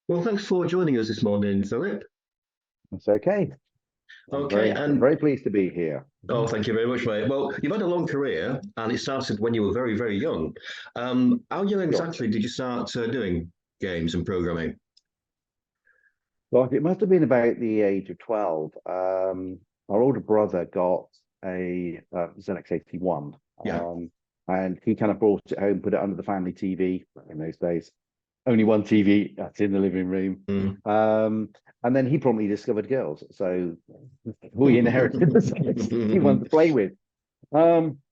Well, thanks for joining us this morning, Philip. It's okay. I'm Okay, and very pleased to be here. oh, thank you very much, mate. Well, you've had a long career, and it started when you were very, very young. How young Sure. exactly did you start doing games and programming? Well, it must have been about the age of 12. Our older brother got a ZX81, Yeah. and he kind of brought it home, put it under the family TV in those days. Only one TV that's in the living room. Mm. Um, and then he promptly discovered girls. So we inherited the ZX81 to play with.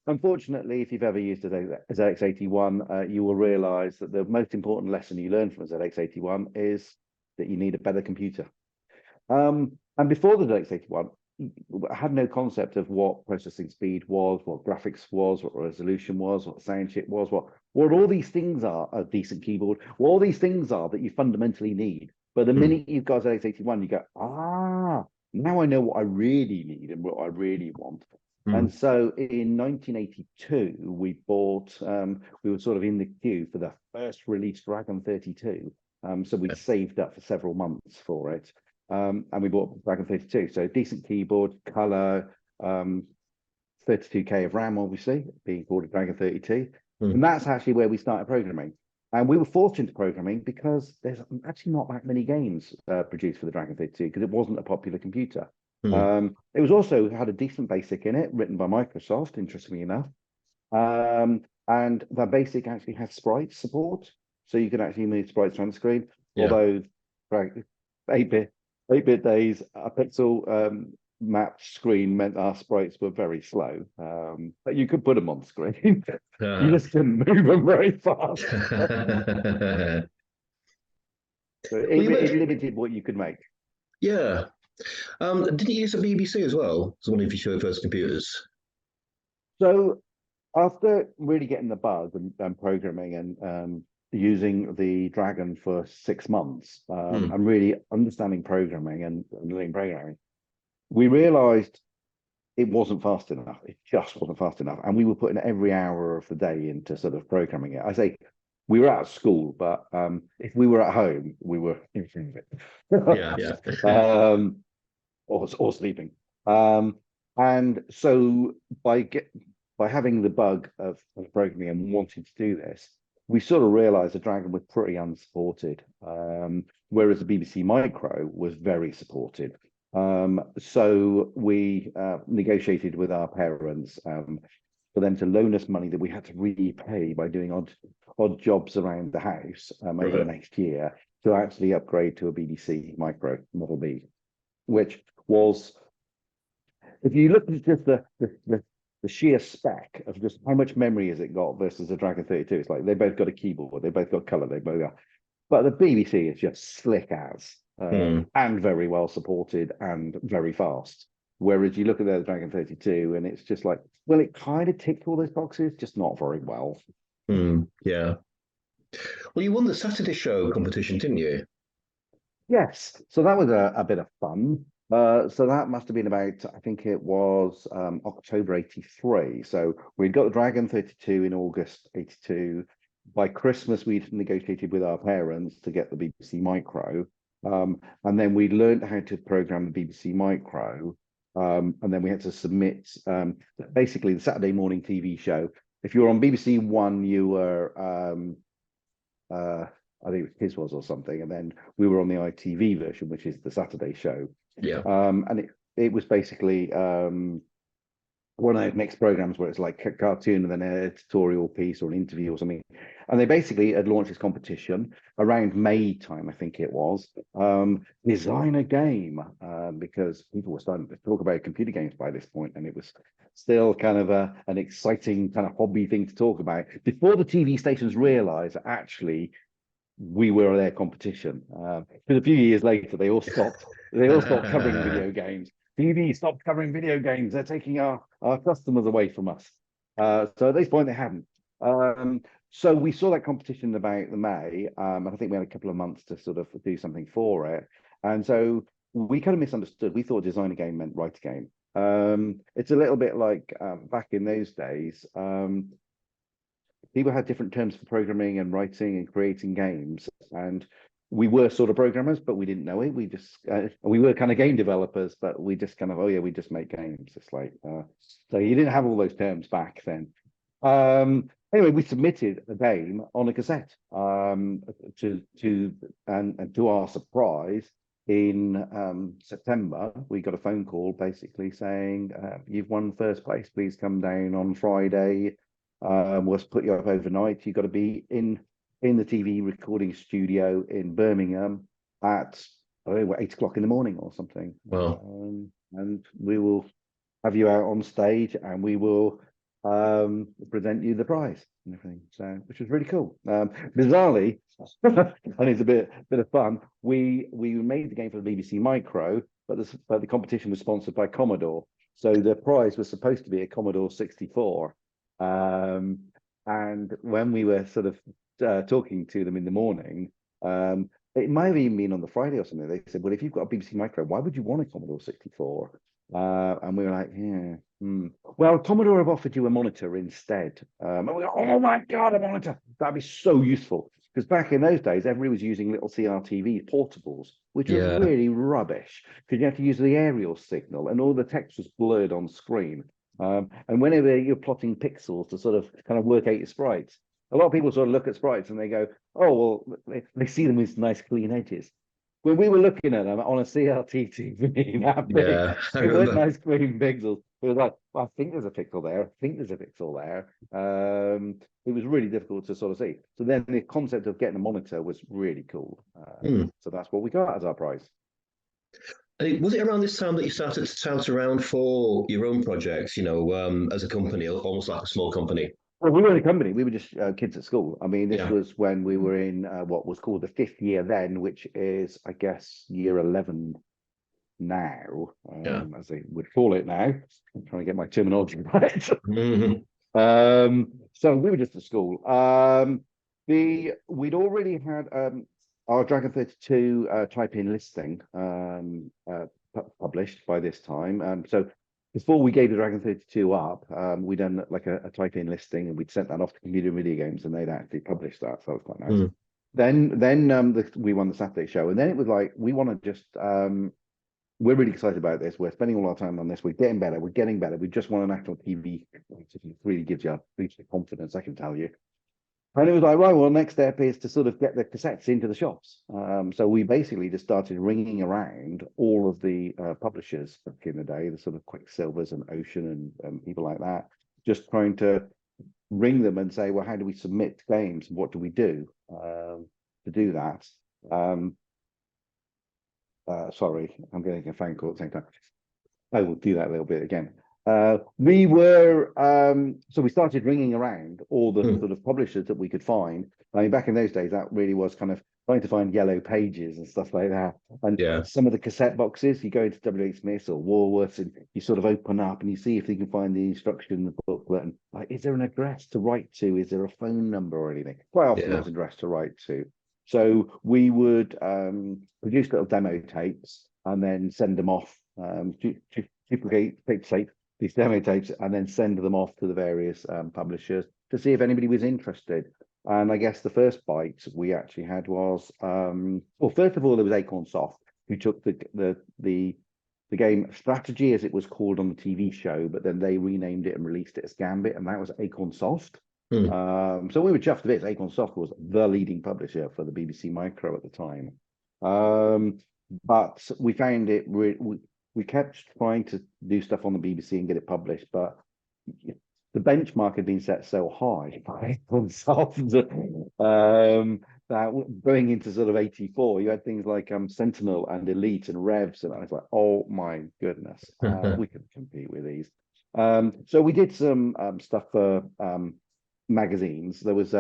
Unfortunately, if you've ever used a ZX81, you will realize that the most important lesson you learn from a ZX81 is that you need a better computer. And before the ZX81, I had no concept of what processing speed was, what graphics was, what resolution was, what sound chip was, what all these things are, a decent keyboard, what all these things are that you fundamentally need. But the Mm. minute you've got ZX81, you go, now I know what I really need and what I really want. And Mm. so in 1982, we were sort of in the queue for the first release Dragon 32. So we'd saved up for several months for it. And we bought Dragon 32. So decent keyboard, color, 32K of RAM, obviously, being called a Dragon 32. Mm. And that's actually where we started programming. And we were forced into programming because there's actually not that many games produced for the Dragon 32 because it wasn't a popular computer. Mm. It was also had a decent basic in it, written by Microsoft, interestingly enough. And that basic actually has sprite support. So you can actually move sprites around the screen. Yeah. Although 8-bit 8-bit days, a pixel matched screen meant our sprites were very slow. But you could put them on screen. You Uh, just couldn't move them very fast. well, So you it mentioned, limited what you could make. yeah. Did you use a BBC as well as one of your first computers? So after really getting the bug and programming and using the Dragon for 6 months, Mm. and really understanding programming and learning programming, we realized it wasn't fast enough. It just wasn't fast enough. And we were putting every hour of the day into sort of programming it. I say we were out of school, but if we were at home, we were improving it. Yeah, yeah. um, or sleeping. Um, and so by get by having the bug of programming and wanting to do this, we sort of realized the Dragon was pretty unsupported, whereas the BBC Micro was very supported. So we negotiated with our parents for them to loan us money that we had to repay by doing odd jobs around the house over the Right. next year to actually upgrade to a BBC Micro Model B, which was, if you look at just the sheer spec of just how much memory has it got versus the Dragon 32, it's like they both got a keyboard, they both got color, they both got, but the BBC is just slick as Mm. and very well supported and very fast. Whereas you look at the Dragon 32 and it's just like, well, it kind of ticked all those boxes, just not very well. Mm. Yeah. Well, you won the Saturday show competition, didn't you? Yes, so that was a bit of fun. So that must have been about, I think it was October 83. So we'd got the Dragon 32 in August 82. By Christmas, we'd negotiated with our parents to get the BBC Micro. And then we learned how to program the BBC Micro. And then we had to submit basically the Saturday morning TV show. If you were on BBC One, you were uh, I think his was or something, and then we were on the ITV version, which is the Saturday show, Yeah. and it was basically one of those mixed programs where it's like a cartoon and then an editorial piece or an interview or something. And they basically had launched this competition around May time, I think it was. Design a game, because people were starting to talk about computer games by this point, and it was still kind of an exciting kind of hobby thing to talk about before the TV stations realized that actually we were their competition. But a few years later, they all stopped. They all stopped covering video games. TV stopped covering video games. They're taking our customers away from us. So at this point, they hadn't. So we saw that competition about the May, and I think we had a couple of months to sort of do something for it. And so we kind of misunderstood. We thought design a game meant write a game. It's a little bit like back in those days. People had different terms for programming and writing and creating games. And we were sort of programmers, but we didn't know it. We were kind of game developers, but we just kind of, oh yeah, we just make games. It's like so you didn't have all those terms back then. Anyway, we submitted a game on a cassette and to our surprise, in September, we got a phone call basically saying, you've won first place. Please come down on Friday. We'll put you up overnight. You've got to be in the TV recording studio in Birmingham at 8 o'clock in the morning or something. Wow. And we will have you out on stage, and we will present you the prize and everything. So, which was really cool. Bizarrely, and it's a bit of fun. We made the game for the BBC Micro, but the competition was sponsored by Commodore. So the prize was supposed to be a Commodore 64. And when we were sort of talking to them in the morning, it might have even been on the Friday or something, they said, well, if you've got a BBC Micro, why would you want a Commodore 64? And we were like, yeah. Well, Commodore have offered you a monitor instead. And we go, oh my God, a monitor. That'd be so useful. Because back in those days, everybody was using little CRTV portables, which was really rubbish, because you had to use the aerial signal and all the text was blurred on screen. And whenever you're plotting pixels to sort of kind of work out your sprites, a lot of people sort of look at sprites and they go, oh, well, they see them with nice clean edges. When we were looking at them on a CRT TV, that big, I it weren't remember. nice clean pixels. It was like, well, I think there's a pixel there. I think there's a pixel there. It was really difficult to sort of see. So then the concept of getting a monitor was really cool. So that's what we got as our prize. Was it around this time that you started to tout around for your own projects, as a company, almost like a small company? Well, we weren't a company. We were just kids at school. I mean, this Yeah. was when we were in what was called the fifth year then, which is, I guess, year 11 now, as they would call it now. I'm trying to get my terminology right. So we were just at school. We'd already had our Dragon 32 type-in listing published by this time. So before we gave the Dragon 32 up, we'd done like a type-in listing, and we'd sent that off to Computer and Video Games, and they'd actually published that. So that was quite nice. Then we won the Saturday show, and then it was like, we want to just we're really excited about this. We're spending all our time on this. We're getting better. We're getting better. We just won a national TV. It really gives you confidence, I can tell you. And it was like, right, well, next step is to sort of get the cassettes into the shops. So we basically just started ringing around all of the publishers back in the day, the sort of Quicksilvers and Ocean and people like that, just trying to ring them and say, well, how do we submit games? What do we do to do that? Sorry, I'm getting a phone call at the same time. I will do that a little bit again. We were so we started ringing around all the sort of publishers that we could find. I mean, back in those days, that really was kind of trying to find yellow pages and stuff like that. And some of the cassette boxes, you go into WH Smith's or Woolworths, and you sort of open up and you see if you can find the instruction in the booklet. And like, is there an address to write to? Is there a phone number or anything? Quite often there's an address to write to. So we would produce little demo tapes and then send them off, duplicate tape these demo tapes, and then send them off to the various publishers to see if anybody was interested. And I guess the first bite we actually had was, well, first of all, there was Acorn Soft, who took the game Strategy, as it was called on the TV show, but then they renamed it and released it as Gambit, and that was Acorn Soft. So we were chuffed a bit. Acorn Soft was the leading publisher for the BBC Micro at the time. But we found it, we kept trying to do stuff on the BBC and get it published, but the benchmark had been set so high by Acorn Soft that going into sort of 84, you had things like Sentinel and Elite and Revs, and I was like, oh my goodness, we couldn't compete with these. So we did some stuff for magazines. There was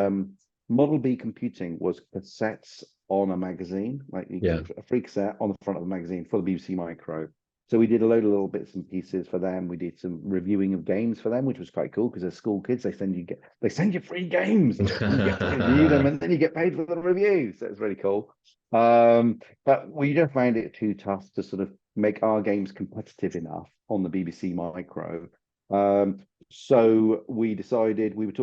Model B Computing was cassettes on a magazine, like a free cassette on the front of a magazine for the BBC Micro. So we did a load of little bits and pieces for them. We did some reviewing of games for them, which was quite cool because they're school kids. They send you free games, and you get to review them, and then you get paid for the reviews. So it's really cool. But we just found it too tough to sort of make our games competitive enough on the BBC Micro. So we decided we'd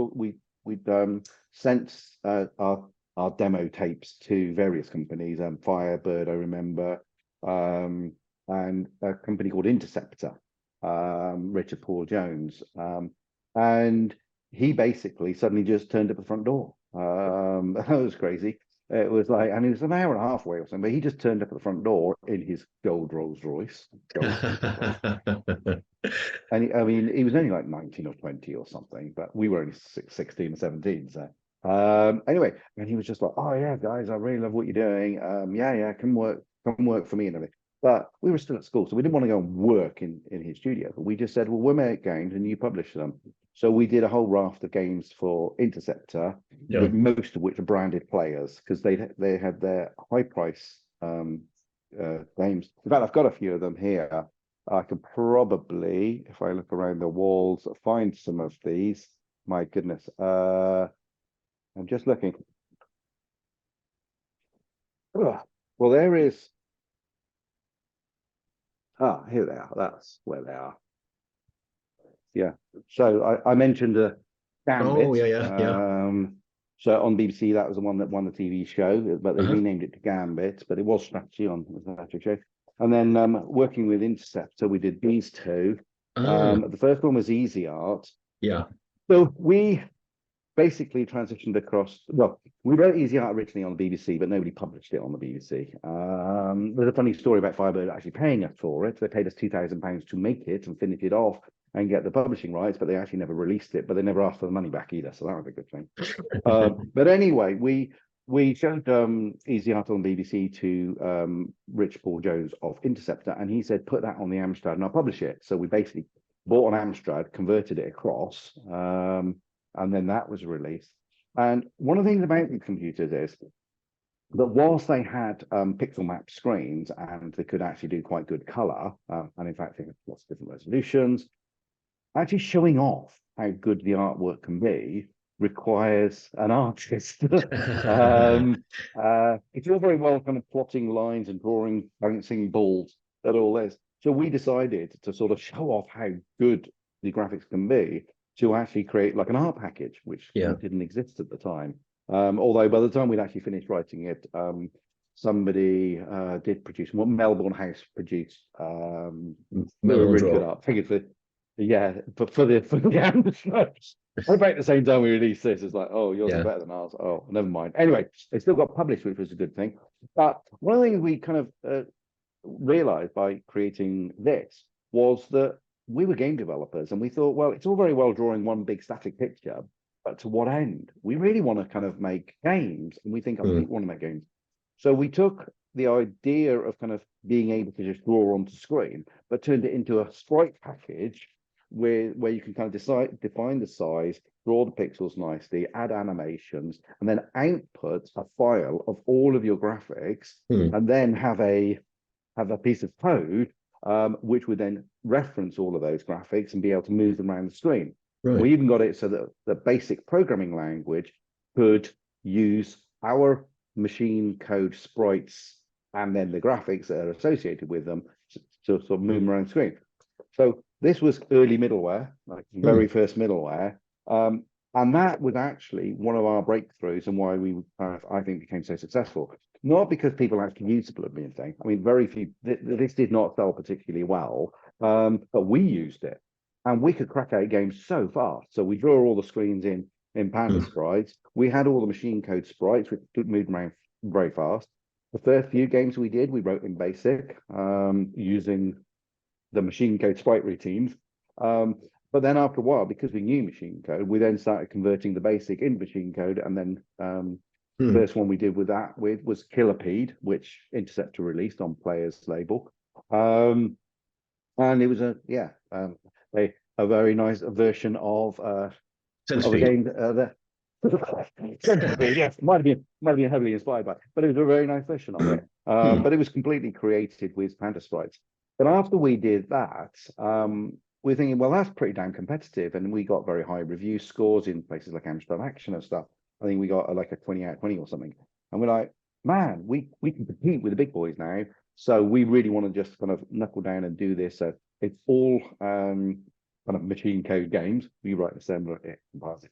sent our our demo tapes to various companies, Firebird, I remember, and a company called Interceptor, Richard Paul Jones, and he basically suddenly just turned up the front door. That was crazy. It was like, and he was an hour and a half away or something, but he just turned up at the front door in his gold Rolls Royce, gold Rolls Royce. And I mean, he was only like 19 or 20 or something, but we were only 16 or 17. So anyway, and he was just like, oh yeah, guys, I really love what you're doing. Yeah, come work for me and everything. But we were still at school, so we didn't want to go and work in his studio. But we just said, well, we'll make games and you publish them. So we did a whole raft of games for Interceptor, Yeah. with most of which are branded players, because they had their high price games. In fact, I've got a few of them here. I can probably, if I look around the walls, find some of these. My goodness. I'm just looking. Ugh. Well, there is. Ah, here they are. That's where they are. Yeah. So I mentioned Gambit. Oh, yeah. So on BBC, that was the one that won the TV show, but they Uh-huh. renamed it to Gambit, but it was strategy on the strategy show. And then working with Interceptor, we did these two. Ah, The first one was Easy Art. yeah. So we basically transitioned across. Well, we wrote Easy Art originally on the BBC, but nobody published it on the BBC. There's a funny story about Firebird actually paying us for it. They paid us £2,000 to make it and finish it off and get the publishing rights, but they actually never released it. But they never asked for the money back either, so that was a good thing. But anyway, we showed Easy Art on the BBC to Rich Paul Jones of Interceptor, and he said, put that on the Amstrad and I'll publish it. So we basically bought an Amstrad, converted it across, and then that was released. And one of the things about the computers is that whilst they had pixel map screens and they could actually do quite good color, and in fact, they had lots of different resolutions, actually showing off how good the artwork can be requires an artist. It's all very well kind of plotting lines and drawing bouncing balls and all this. So we decided to sort of show off how good the graphics can be to actually create like an art package, which Yeah. didn't exist at the time. Although by the time we'd actually finished writing it, somebody did produce what Melbourne House produced. They were Melbourne really good Draw. art. I think it's yeah, but for the Amstrad. About the same time we released this, it's like, oh, yours is Yeah. better than ours. Oh, never mind. Anyway, it still got published, which was a good thing. But one of the things we kind of realized by creating this was that we were game developers and we thought, well, it's all very well drawing one big static picture, but to what end? We really want to kind of make games, and we think other people want to make games. So we took the idea of kind of being able to just draw onto screen, but turned it into a sprite package where you can kind of define the size, draw the pixels nicely, add animations, and then output a file of all of your graphics, and then have a piece of code which would then reference all of those graphics and be able to move them around the screen. Right. We even got it so that the basic programming language could use our machine code sprites and then the graphics that are associated with them to sort of move them around the screen. So this was early middleware, like very first middleware. And that was actually one of our breakthroughs and why we, I think, became so successful. Not because people actually used the Bloodbean thing. I mean, very few, this did not sell particularly well, but we used it. And we could crack out games so fast. So we draw all the screens in Panda sprites. We had all the machine code sprites, which moved around very fast. The first few games we did, we wrote in BASIC using the machine code sprite routines. But then after a while, because we knew machine code, we then started converting the BASIC into machine code. And then the first one we did with that was Killipede, which Interceptor released on Player's label. And it was a very nice version of a game that yes, might have been heavily inspired by, but it was a very nice version of it. But it was completely created with Panda sprites. But after we did that, we're thinking, well, that's pretty damn competitive, and we got very high review scores in places like Amsterdam Action and stuff. I think we got like a 20 out of 20 or something, and we're like, man, we can compete with the big boys now. So we really want to just kind of knuckle down and do this. So it's all kind of machine code games. We write assembler, it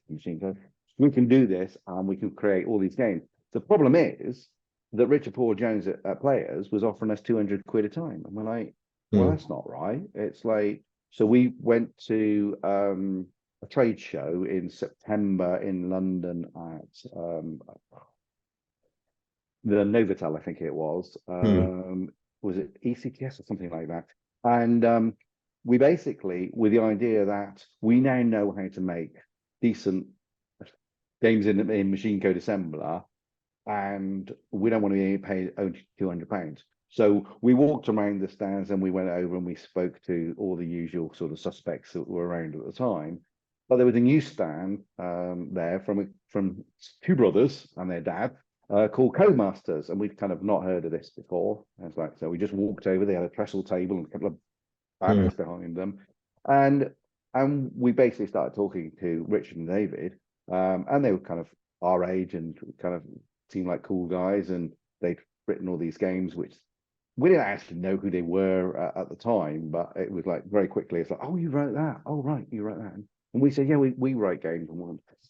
machine code. We can do this and we can create all these games. The problem is that Richard Paul Jones at Players was offering us 200 quid a time. And we're like, well, Mm. that's not right. It's like, so we went to a trade show in September in London at the Novotel, I think it was. Mm. Was it ECTS or something like that? And we basically, with the idea that we now know how to make decent games in machine code assembler, and we don't want to be paid only £200. So we walked around the stands and we went over and we spoke to all the usual sort of suspects that were around at the time. But there was a new stand there from two brothers and their dad called Codemasters, and we'd kind of not heard of this before. And it's like, so we just walked over. They had a trestle table and a couple of banners behind them, and we basically started talking to Richard and David, and they were kind of our age and kind of seemed like cool guys, and they'd written all these games, which we didn't actually know who they were at the time, but it was like very quickly, it's like, oh, you wrote that? Oh, right, you wrote that. And we said, yeah, we write games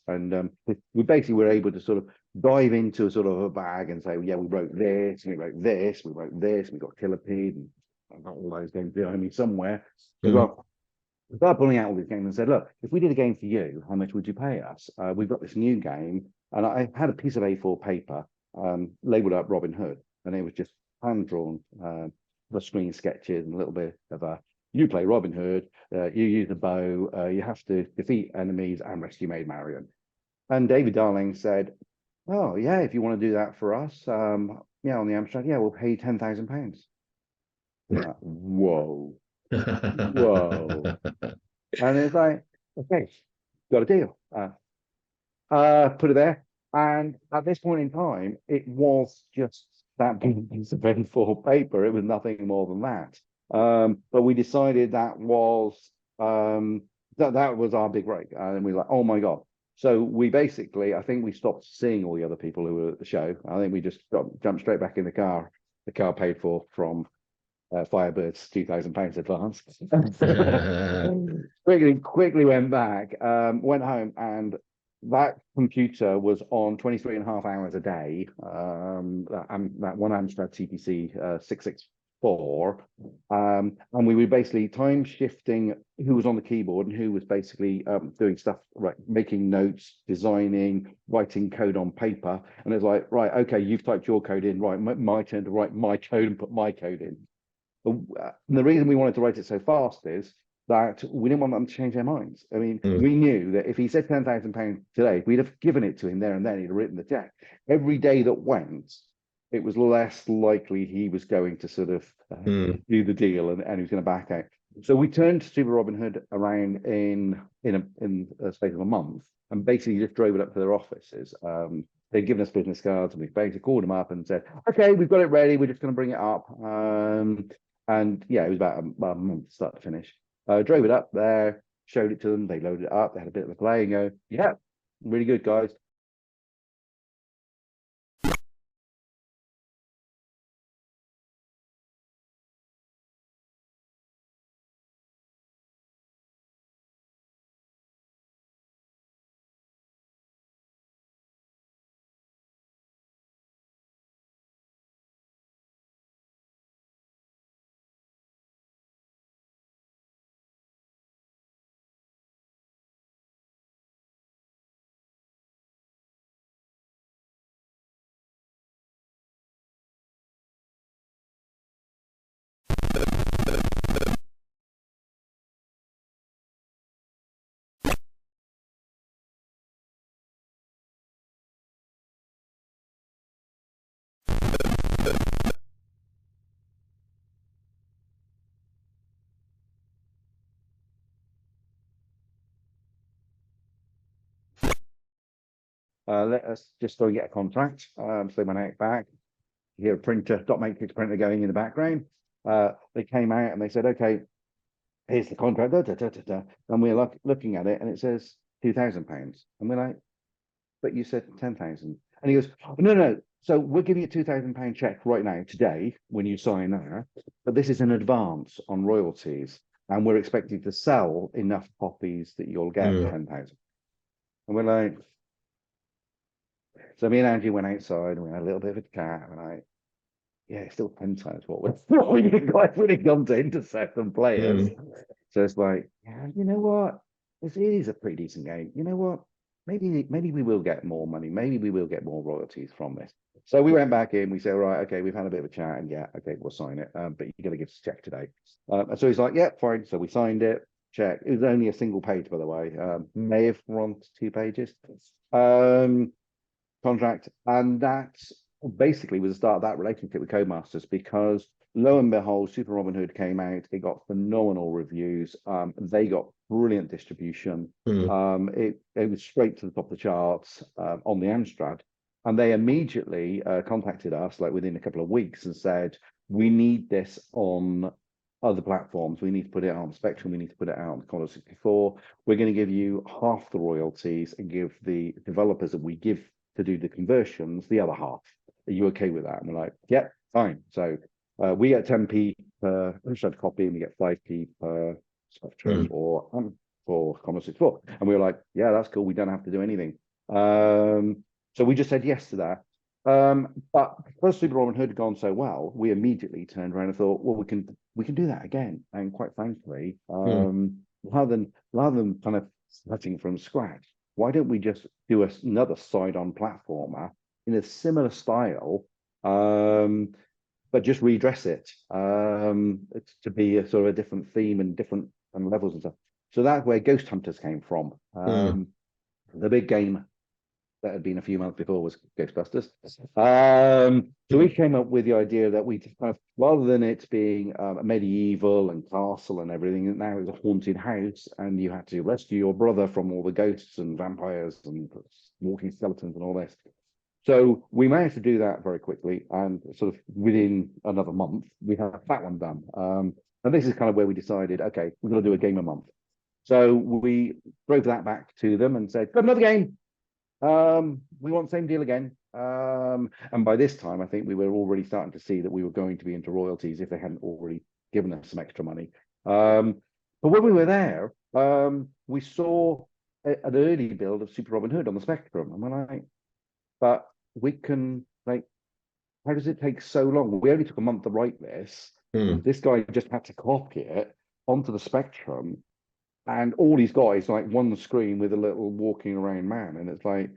and we basically were able to sort of dive into a sort of a bag and say, well, yeah, we wrote this, and we wrote this, we wrote this, we got Killipede, and I've got all those games behind me somewhere as well. We started pulling out all these games and said, look, if we did a game for you, how much would you pay us? We've got this new game. And I had a piece of A4 paper labeled up Robin Hood, and it was just hand drawn the screen sketches and a little bit of a, you play Robin Hood, you use a bow, you have to defeat enemies and rescue Maid Marian. And David Darling said, oh, yeah, if you want to do that for us, yeah, on the Amstrad, yeah, we'll pay you £10,000. Like, whoa, whoa. And it's like, okay, got a deal. Put it there. And at this point in time, it was just that piece of A4 paper. It was nothing more than that. But we decided that was that was our big break. And we were like, oh my God. So we basically, I think we stopped seeing all the other people who were at the show. I think we just jumped straight back in the car. The car paid for from Firebird's £2,000 advance. quickly went back, went home, and that computer was on 23 and a half hours a day. That one Amstrad TPC 664, and we were basically time shifting who was on the keyboard and who was basically doing stuff, right, making notes, designing, writing code on paper. And it's like, right, okay, you've typed your code in, right, my turn to write my code and put my code in. And the reason we wanted to write it so fast is that we didn't want them to change their minds. I mean, we knew that if he said £10,000 today, we'd have given it to him there and then. He'd have written the check. Every day that went, it was less likely he was going to sort of do the deal and he was going to back out. So we turned Super Robin Hood around in a space of a month and basically just drove it up to their offices. They'd given us business cards and we basically called them up and said, okay, we've got it ready. We're just going to bring it up. And yeah, it was about a month start to finish. Drove it up there, showed it to them. They loaded it up. They had a bit of a play and go, yeah, really good, guys. Let us just go and get a contract. So they went out back. You hear a printer, dot matrix printer going in the background. They came out and they said, okay, here's the contract. Da, da, da, da, da. And we're looking at it and it says £2,000. And we're like, but you said 10,000. And he goes, no. So we'll give you a £2,000 check right now, today, when you sign there. But this is an advance on royalties. And we're expecting to sell enough copies that you'll get 10,000. And we're like, So me and Angie went outside and we had a little bit of a chat, and yeah, it's still 10 times what we got when it comes to intercept and players. Mm, So it's like, yeah, you know what? This is a pretty decent game. You know what? Maybe we will get more money. Maybe we will get more royalties from this. So we went back in. We said, right, okay, we've had a bit of a chat, and yeah, okay, we'll sign it. But you got to give us a check today. And so he's like, yeah, fine. So we signed it. Check. It was only a single page, by the way. May have run to 2 pages. Um, Contract, and that basically was the start of that relationship with Codemasters, because lo and behold, Super Robin Hood came out. It got phenomenal reviews. They got brilliant distribution. mm, It was straight to the top of the charts on the Amstrad, and they immediately contacted us, like within a couple of weeks, and said, "We need this on other platforms. We need to put it on Spectrum. We need to put it out on Commodore 64. We're going to give you half the royalties and give the developers that we give to do the conversions the other half. Are you okay with that?" And we're like, "Yep, fine." So we get 10p per Amstrad copy, and we get 5p per Spectrum mm, or Commodore 64. And we were like, "Yeah, that's cool. We don't have to do anything." So we just said yes to that. But because Super Robin Hood had gone so well, we immediately turned around and thought, well, we can do that again. And quite frankly, mm, rather than kind of starting from scratch, why don't we just do another side-on platformer in a similar style, but just redress it it's to be a sort of a different theme and different levels and stuff. So that's where Ghost Hunters came from. mm, The big game that had been a few months before was Ghostbusters. So we mm, came up with the idea that we just kind of, rather than it being medieval and castle and everything, now it was a haunted house, and you had to rescue your brother from all the ghosts and vampires and walking skeletons and all this. So we managed to do that very quickly, and sort of within another month, we had that one done. And this is kind of where we decided, okay, we're going to do a game a month. So we drove that back to them and said, got another game. We want the same deal again. And by this time, I think we were already starting to see that we were going to be into royalties if they hadn't already given us some extra money. But when we were there, we saw an early build of Super Robin Hood on the Spectrum, and we're like, but we can, like, how does it take so long? We only took a month to write this. mm. This guy just had to copy it onto the Spectrum, and all he's got is like one screen with a little walking around man, and it's like,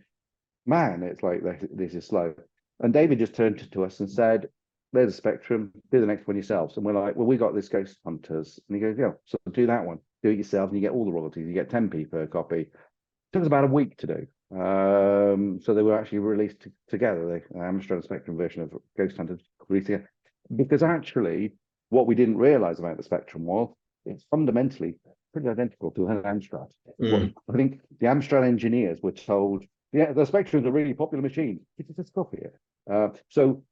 man, it's like this is slow. And David just turned to us and said, "There's a Spectrum. Do the next one yourselves." And we're like, "Well, we got this Ghost Hunters," and he goes, "Yeah, so do that one. Do it yourself, and you get all the royalties. You get 10p per copy." It took us about a week to do. So they were actually released together, the Amstrad Spectrum version of Ghost Hunters released together. Because actually, what we didn't realize about the Spectrum was it's fundamentally pretty identical to an Amstrad. What Mm. I think the Amstrad engineers were told, yeah, the Spectrum is a really popular machine. Just copy it. So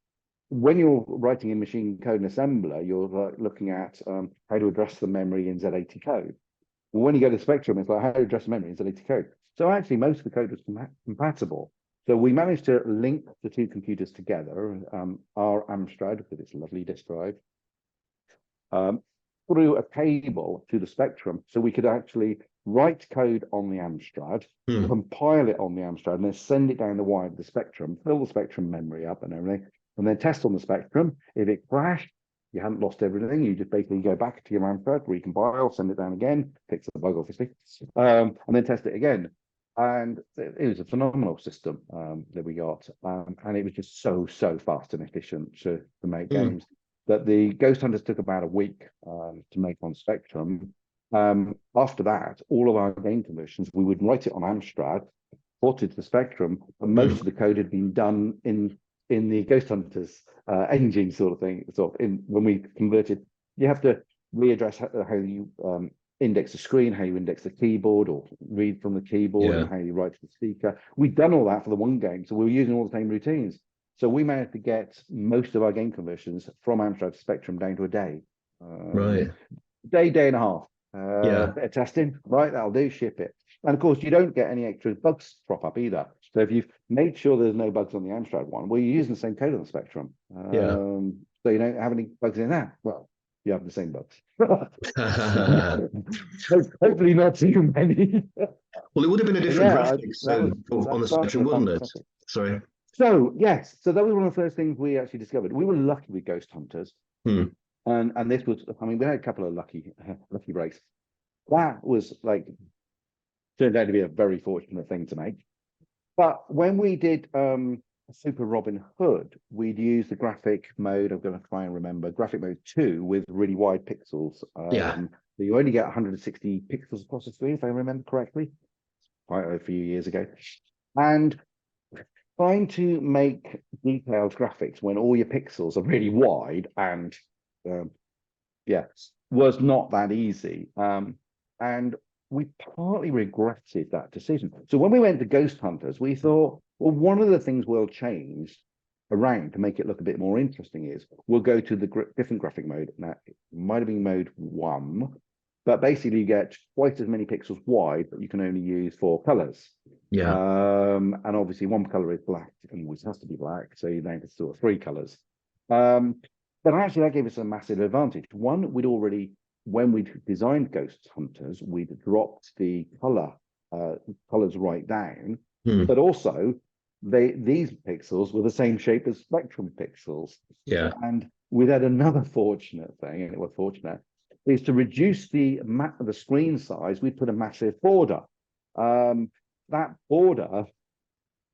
when you're writing in machine code and assembler, you're looking at how to address the memory in Z80 code. Well, when you go to Spectrum, it's like how to address the memory in Z80 code. So actually, most of the code was compatible. So we managed to link the two computers together, our Amstrad with its lovely disk drive, through a cable to the Spectrum, so we could actually write code on the Amstrad, Mm. compile it on the Amstrad, and then send it down the wire to the Spectrum, fill the Spectrum memory up and everything, and then test on the Spectrum. If it crashed, you hadn't lost everything. You just basically go back to your Amstrad, recompile, send it down again, fix the bug, obviously, and then test it again. And it was a phenomenal system that we got, and it was just so fast and efficient to make Mm. games that the Ghost Hunters took about a week to make on Spectrum. After that, all of our game conversions, we would write it on Amstrad, port it to Spectrum, and most Mm. of the code had been done in the Ghost Hunters engine sort of thing. Sort of in when we converted, you have to readdress how you index the screen, how you index the keyboard, or read from the keyboard, Yeah. and how you write to the speaker. We'd done all that for the one game, so we were using all the same routines. So we managed to get most of our game conversions from Amstrad to Spectrum down to a day. Right. Day and a half. Yeah. Bit of testing, right? That'll do, ship it. And of course, you don't get any extra bugs crop up either. So if you've made sure there's no bugs on the Amstrad one, well, you're using the same code on the Spectrum. Yeah. So you don't have any bugs in that. Well, you have the same bugs. Hopefully not too many. Well, it would have been a But different yeah, graphics that was on that the started Spectrum, a wouldn't it? fantastic. Sorry. So yes, so that was one of the first things we actually discovered. We were lucky with Ghost Hunters, Hmm. and this was, I mean, we had a couple of lucky breaks. That was like turned out to be a very fortunate thing to make. But when we did Super Robin Hood, we'd use the graphic mode. I'm going to try and remember graphic mode 2 with really wide pixels. Yeah. So you only get 160 pixels across the screen, if I remember correctly, quite a few years ago. And trying to make detailed graphics when all your pixels are really wide and um, yeah, was not that easy. And we partly regretted that decision. So when we went to Ghost Hunters, we thought, well, one of the things we'll change around to make it look a bit more interesting is we'll go to the different graphic mode. Now, it might have been mode 1, but basically you get twice as many pixels wide, but you can only use 4 colors. Yeah. And obviously one color is black, and which has to be black, so you then get sort of 3 colors. But actually, that gave us a massive advantage. One, when we designed Ghost Hunters, we'd dropped the colors right down, Hmm. but also these pixels were the same shape as Spectrum pixels. Yeah. And we had another fortunate thing, and it was fortunate, is to reduce the screen size. We put a massive border. That border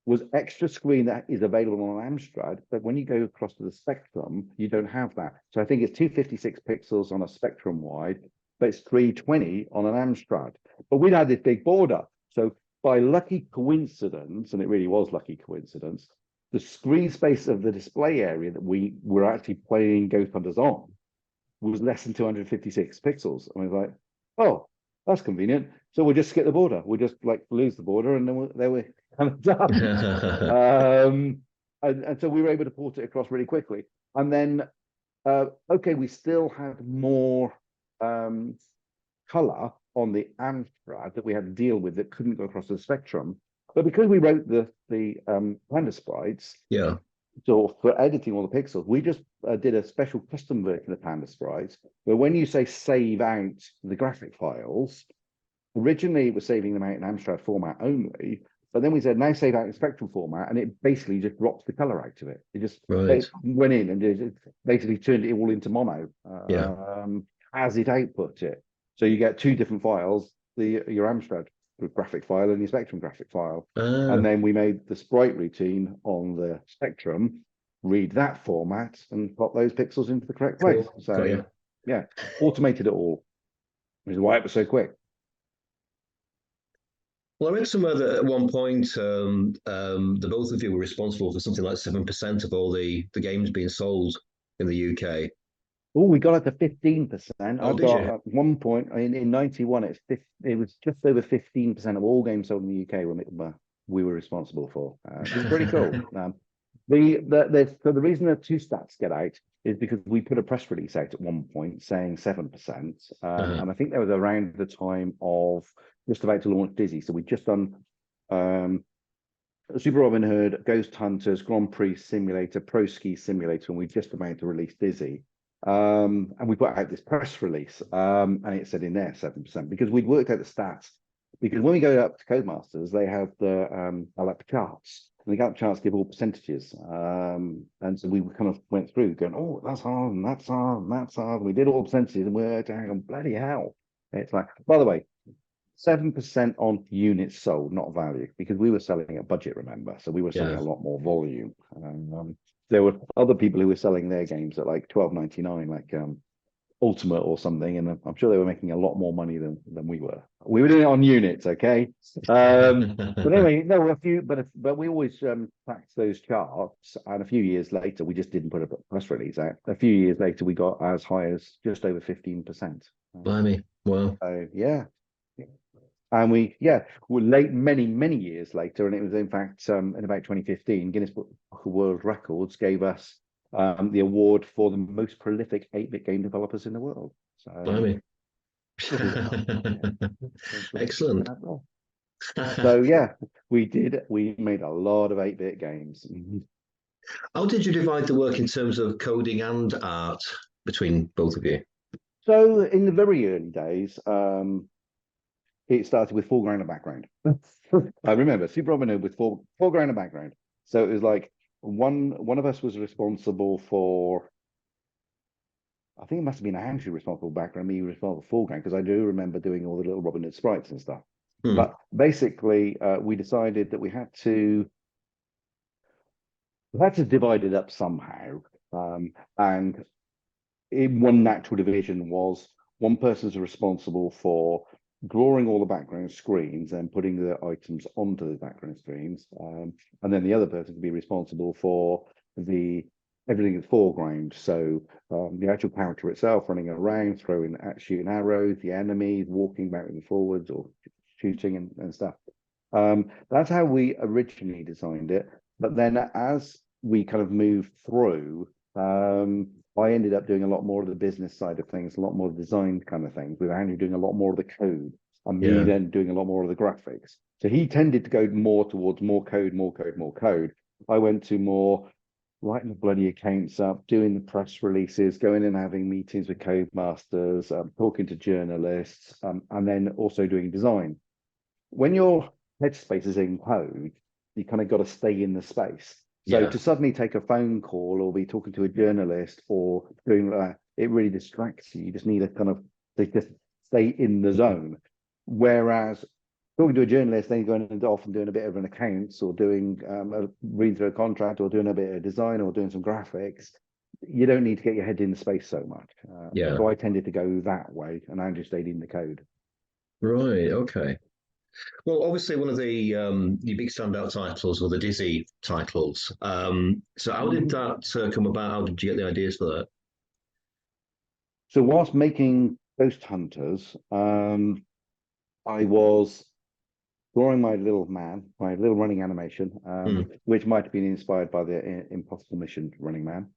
was extra screen that is available on Amstrad, but when you go across to the Spectrum, you don't have that. So I think it's 256 pixels on a Spectrum wide, but it's 320 on an Amstrad. But we'd had this big border. So by lucky coincidence, and it really was lucky coincidence, the screen space of the display area that we were actually playing Ghost Hunters on was less than 256 pixels. And I was like, oh, that's convenient. So we'll just skip the border. We'll just like lose the border, and then we're kind of done. And so we were able to port it across really quickly. And then, okay, we still had more color on the Amstrad that we had to deal with that couldn't go across the Spectrum. But because we wrote the Panda sprites, Yeah. so for editing all the pixels, we just did a special custom version of Panda sprites, where when you say save out the graphic files, originally it was saving them out in Amstrad format only, but then we said now save out in Spectrum format, and it basically just drops the color out of it. It just Right. went in and it basically turned it all into mono Yeah. as it output it. So you get 2 different files, your Amstrad graphic file and your Spectrum graphic file. And Ah, then we made the sprite routine on the Spectrum read that format and pop those pixels into the correct place. cool. Got So you. yeah, automated it all, which is why it was so quick. Well, I read somewhere that at one point the both of you were responsible for something like 7% of all the games being sold in the UK. Oh, we got up to 15%. Oh, I've did got you? at one point in 91, it was just over 15% of all games sold in the UK when we were responsible for, which is pretty cool. So the reason the 2 stats get out is because we put a press release out at one point saying 7%. Uh-huh. And I think that was around the time of just about to launch Dizzy. So we'd just done um, Super Robin Hood, Ghost Hunters, Grand Prix Simulator, Pro Ski Simulator, and we just about to release Dizzy. And we put out this press release, and it said in there 7% because we'd worked out the stats. Because when we go up to Codemasters, they have the Gallup charts, and the Gallup charts give all percentages. And so we kind of went through going, oh, that's hard, and that's hard, and that's hard. And we did all percentages, and we're down, bloody hell. It's like, by the way, 7% on units sold, not value, because we were selling at budget, remember? So we were selling Yeah. a lot more volume. There were other people who were selling their games at like 12.99, like Ultimate or something, and I'm sure they were making a lot more money than we were. We were doing it on units, okay? But anyway, no, but we always tracked those charts, and a few years later, we just didn't put a press release out. A few years later, we got as high as just over 15%. Blimey. Well, So yeah, and we're late many years later, and it was in fact in about 2015, Guinness Book of World Records gave us the award for the most prolific 8-bit game developers in the world. So blimey. pretty cool. Yeah. Excellent. So yeah, we made a lot of 8-bit games. How did you divide the work in terms of coding and art between both of you? So in the very early days, it started with foreground and background. I remember Super Robin Hood with foreground and background. So it was like one of us was responsible for, I think it must have been Andrew responsible background, me responsible for foreground, because I do remember doing all the little Robin Hood sprites and stuff. Hmm. But basically, we decided that we had to divide it up somehow. And in one natural division was one person's responsible for drawing all the background screens and putting the items onto the background screens. And then the other person can be responsible for the everything in the foreground. So the actual character itself running around, shooting arrows, the enemies, walking backwards and forwards or shooting and stuff. That's how we originally designed it. But then as we kind of moved through, I ended up doing a lot more of the business side of things, a lot more design kind of things, with Andrew doing a lot more of the code, and me Yeah. then doing a lot more of the graphics. So he tended to go more towards more code, more code, more code. I went to more writing the bloody accounts up, doing the press releases, going and having meetings with Codemasters, talking to journalists, and then also doing design. When your headspace is in code, you kind of got to stay in the space. So Yeah. to suddenly take a phone call or be talking to a journalist or doing it really distracts you. You just need a kind of they just stay in the zone. Whereas talking to a journalist, then going and off and doing a bit of an accounts or doing reading through a contract or doing a bit of design or doing some graphics, you don't need to get your head in the space so much. Yeah. So I tended to go that way, and Andrew stayed in the code. Right. Okay. Well, obviously, one of the big standout titles were the Dizzy titles. So, how did that come about? How did you get the ideas for that? So whilst making Ghost Hunters, I was drawing my little man, my little running animation, Hmm. which might have been inspired by the Impossible Mission running man.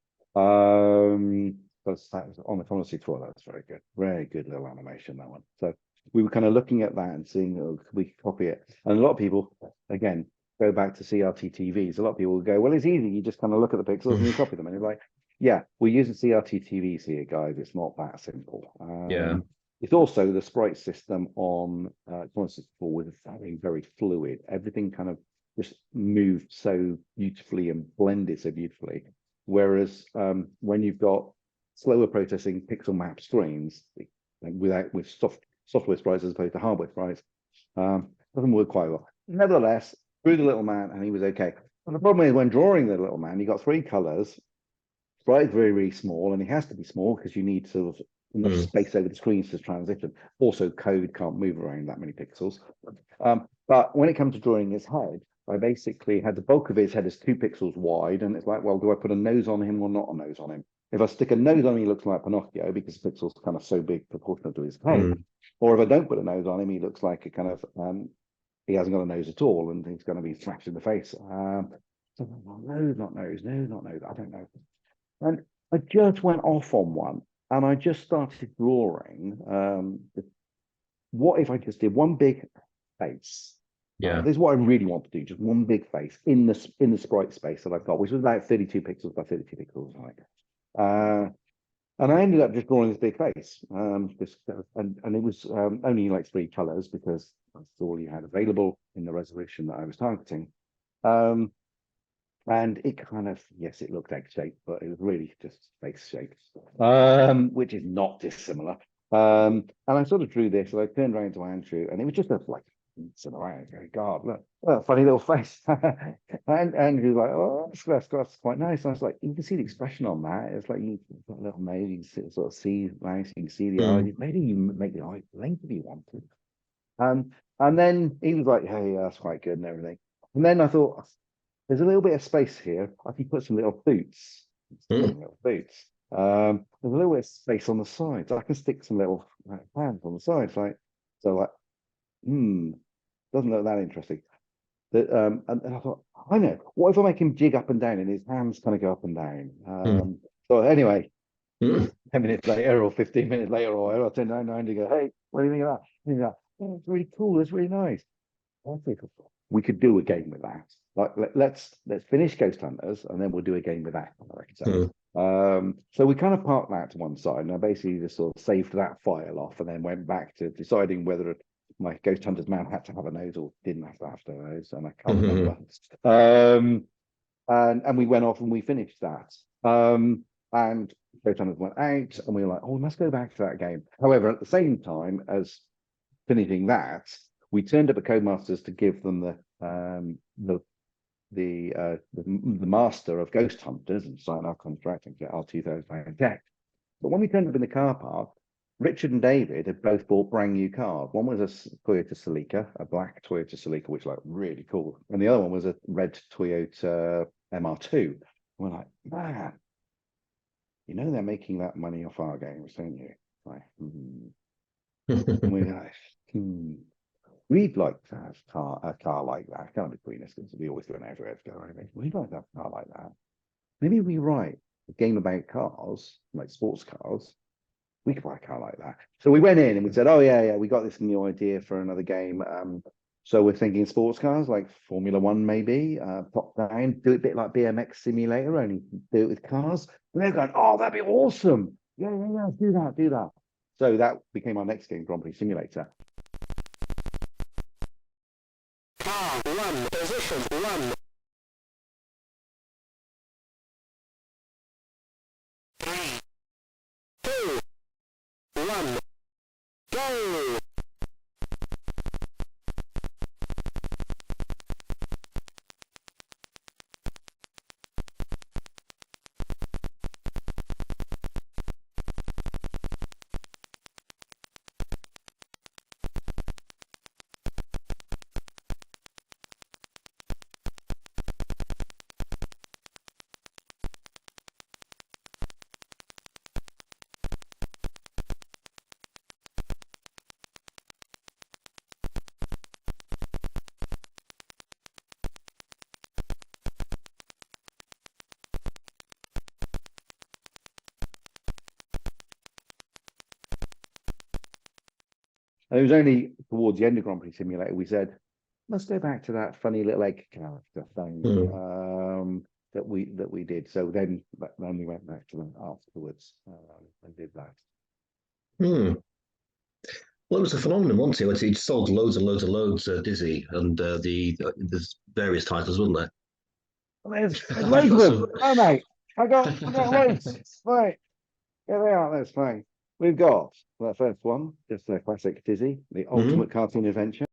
But that was on the Commodore 64. That was very good little animation, that one. So we were kind of looking at that and seeing could we copy it. And a lot of people, again, go back to CRT TVs. A lot of people will go, well, it's easy. You just kind of look at the pixels and you copy them. And you're like, yeah, we're using CRT TVs here, guys. It's not that simple. Yeah. It's also the sprite system on Commodore 64 was very fluid. Everything kind of just moved so beautifully and blended so beautifully. Whereas when you've got slower processing pixel map screens with software sprites as opposed to hardware sprites, doesn't work quite well. Nevertheless, drew the little man and he was okay. And the problem is when drawing the little man, you got three colors. Sprite is very small, and it has to be small because you need sort of enough Hmm. space over the screens to transition. Also, code can't move around that many pixels. But when it comes to drawing his head, I basically had the bulk of his head is 2 pixels wide, and it's like, well, do I put a nose on him or not a nose on him? If I stick a nose on him, he looks like Pinocchio because the pixel's kind of so big proportional to his head. Hmm. Or if I don't put a nose on him, he looks like a kind of he hasn't got a nose at all, and he's going to be smashed in the face. So nose, not nose, nose, not nose. I don't know. And I just went off on one, and I just started drawing. What if I just did one big face? Yeah. This is what I really want to do: just one big face in the sprite space that I've got, which was about 32 pixels by 32 pixels. And I ended up just drawing this big face. And it was only like 3 colors because that's all you had available in the resolution that I was targeting. Um, and it kind of, yes, it looked egg shaped, but it was really just face shaped, which is not dissimilar. And I sort of drew this, and I turned around to Andrew, and it was just a like, around, God, look, a funny little face. And Andrew's like, oh, that's quite nice. And I was like, you can see the expression on that. It's like you've got a little nose, you can sort of see, nice, you can see the Hmm. eyes. Maybe you make the eye length if you wanted. And then he was like, hey, yeah, that's quite good and everything. And then I thought, there's a little bit of space here. I can put some little boots. Hmm. Some little boots. There's a little bit of space on the sides. I can stick some little hands on the sides, like so. Like, doesn't look that interesting. And I thought, I know. What if I make him jig up and down and his hands kind of go up and down? Hmm. So anyway, Hmm. 10 minutes later or 15 minutes later or whatever, I turned around and go, hey, what do you think of that? And he's like, oh, it's really cool. It's really nice. I think we could do a game with that. Like let's finish Ghost Hunters and then we'll do a game with that. I reckon so. Hmm. So we kind of parked that to one side, and I basically just sort of saved that file off, and then went back to deciding whether my Ghost Hunters man had to have a nose or didn't have to have a nose, and I can't Hmm. remember. and we went off and we finished that. And Photon went out, and we were like, oh, we must go back to that game. However, at the same time as finishing that, we turned up at Codemasters to give them the master of Ghost Hunters and sign our contract and get our 2,000 deck. But when we turned up in the car park, Richard and David had both bought brand new cars. One was a Toyota Celica, a black Toyota Celica, which like really cool, and the other one was a red Toyota MR2. We're like, man, you know they're making that money off our games, don't you? Like, and we're like, we'd like to have a car like that. Can't between us because we always go everywhere to go. Right? We'd like to have a car like that. Maybe we write a game about cars, like sports cars. We could buy a car like that. So we went in and we said, oh yeah, we got this new idea for another game. So we're thinking sports cars like Formula One, maybe top down, do it a bit like BMX Simulator, only do it with cars. And they're going, oh, that'd be awesome. Yeah, do that. So that became our next game, Grand Prix Simulator. Car one, position one. 3, 2, 1, go! And it was only towards the end of Grand Prix Simulator we said, let's go back to that funny little egg character thing that we did. So then we went back to them afterwards and did that. Well, it was a phenomenon, wasn't it? It sold loads and loads and loads, Dizzy, and there's various titles, wasn't there? There's I've loads of got them. some. Oh, mate, I got loads. Right, here they are. That's fine. We've got the first one, just a classic Dizzy, the ultimate cartoon adventure.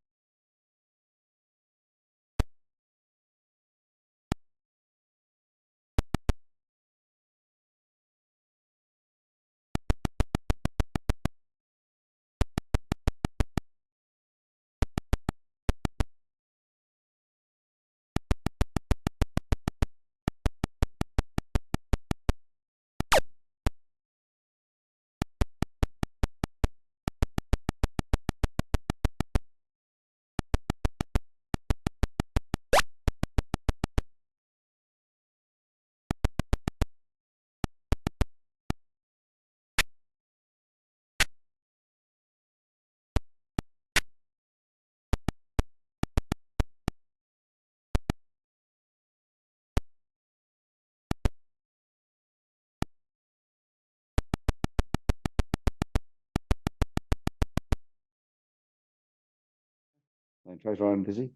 And Treasure Island Dizzy.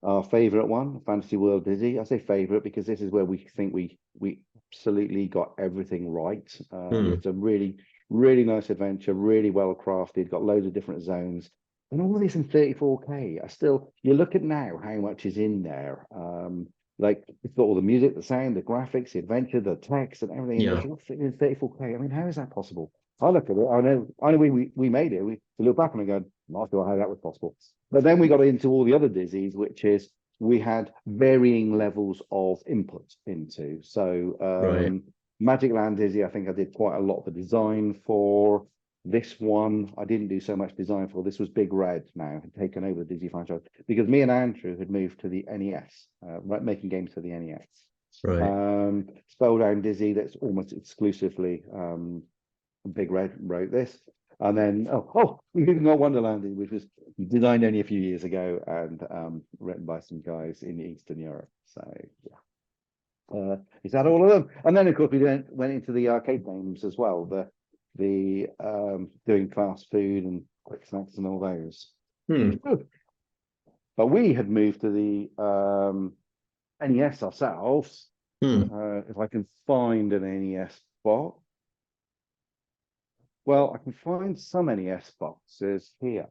Our favourite one, Fantasy World Dizzy. I say favourite because this is where we think we absolutely got everything right. It's a really nice adventure, really well crafted, got loads of different zones, and all of this in 34K. You look at now how much is in there. Like it's got all the music, the sound, the graphics, the adventure, the text, and everything. Yeah. It's all fitting in 34K. I mean, how is that possible? I look at it. I know we made it. We look back and I go, not sure how that was possible. But then we got into all the other Dizzies, which is we had varying levels of input into. So Right. Magic Land Dizzy, I think I did quite a lot of the design for. This one, I didn't do so much design for. This was Big Red now, had taken over the Dizzy franchise because me and Andrew had moved to the NES, making games for the NES. Right. Spellbound Dizzy, that's almost exclusively Big Red wrote this. And then, we even got Wonderland, which was designed only a few years ago and written by some guys in Eastern Europe. So, yeah. Is that all of them? And then, of course, we went into the arcade games as well, the doing fast food and quick snacks and all those. But we had moved to the NES ourselves. Hmm. If I can find an NES box. Well, I can find some NES boxes here,